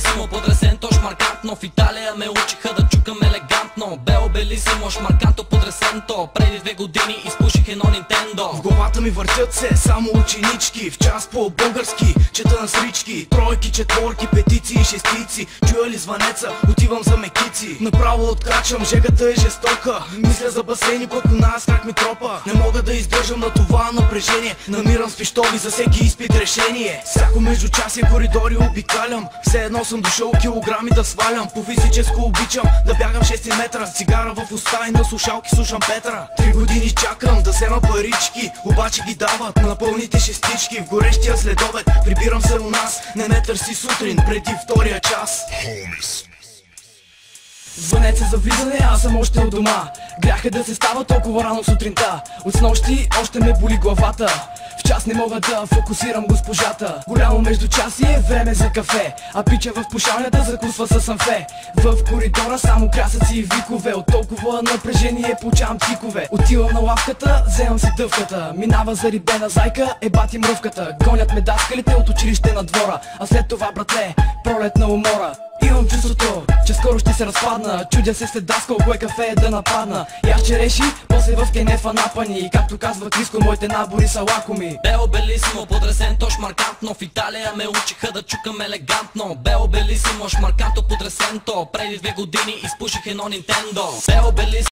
белисимо, подресенто, шмаркантно. В Италия ме учиха да чукам елегантно. Бео белисимо, шмарканто, подресенто. Преди 2 години изпуших едно Нинтендо. В главата ми въртят се само ученички. В час по-български чета на срички. Тройки, четворки, петици и шестици. Чуя ли звънеца, отивам за мекици. Направо откачам, жегата е жестока. Мисля за басейни, пък у нас как ми тропа. Не мога да издържам на това напрежение. Намирам с пищови за всеки изпит решение. Всяко междучасие коридори обикалям. Все едно съм дошъл килограми да свалям. По физическо обичам да бягам 6 метра. С цигара в уста и на слушалки слушам Петра. 3 години чакам да взема парички, обаче ги дават на пълните шестички. В горещия следобед прибирам се у нас. Не ме търси сутрин преди втория час. Звънец е за влизане, аз съм още от дома. Грях е да се става толкова рано сутринта. От снощи още ме боли главата. В час не мога да фокусирам госпожата. Голямо междучасие, време за кафе. А пича в пушалнята закусва със амфе. В коридора само крясъци и викове. От толкова напрежение получавам тикове. Отивам на лавката, вземам си дъвката. Минава зарибена зайка, бати мръвката. Гонят ме даскалите от училище на двора. А след това, братле, пролетна умора. Имам чувството, че скоро ще се разпадна. Чудя се след даскал, кое кафе да нападна. Яш череши, после в кенефа напани. И както казва Криско, моите набори са лакоми. Бео белисимо, подресенто, шмаркантно. В Италия ме учиха да чукам елегантно. Бео белисимо, шмарканто, подресенто. Преди 2 години изпуших едно Нинтендо. Бео белисимо.